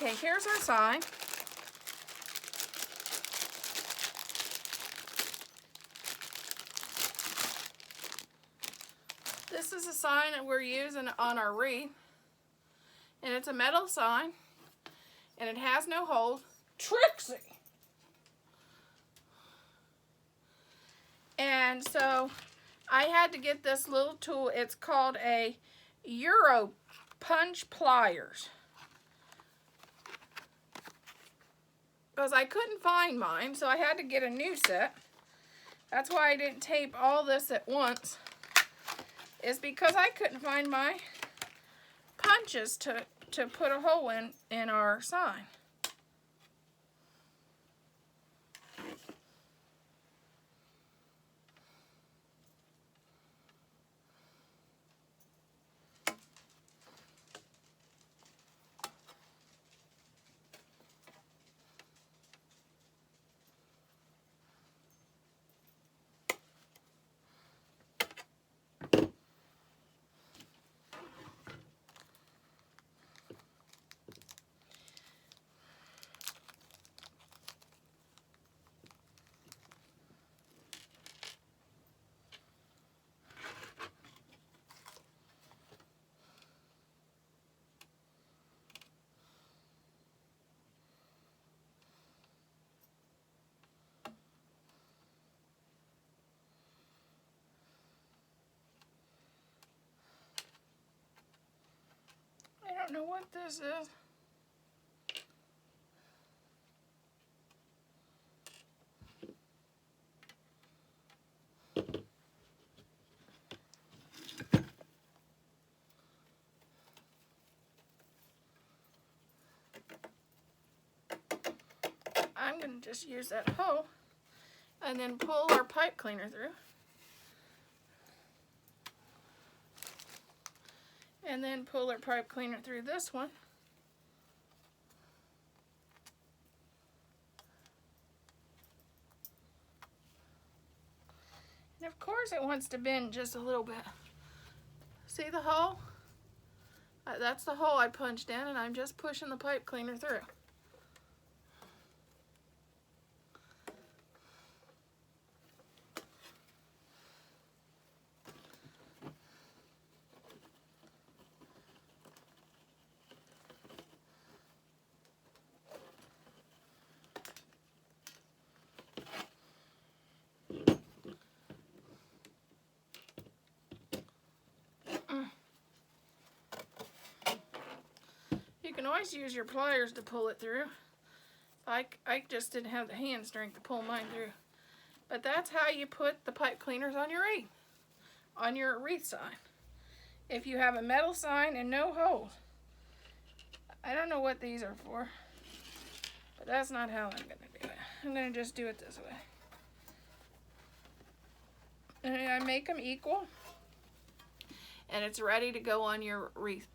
Okay, here's our sign. This is a sign that we're using on our wreath. And it's a metal sign. And it has no holes. Trixie! And so I had to get this little tool. It's called a Euro punch pliers. Because I couldn't find mine, so I had to get a new set. That's why I didn't tape all this at once. Is because I couldn't find my punches to put a hole in our sign. I don't know what this is. I'm going to just use that hole and then pull our pipe cleaner through. And then pull our pipe cleaner through this one. And of course it wants to bend just a little bit. See the hole? That's the hole I punched in, and I'm just pushing the pipe cleaner through. You can always use your pliers to pull it through. I just didn't have the hand strength to pull mine through. But that's how you put the pipe cleaners on your wreath sign. If you have a metal sign and no holes. I don't know what these are for, but that's not how I'm going to do it. I'm going to just do it this way. And I make them equal, and it's ready to go on your wreath.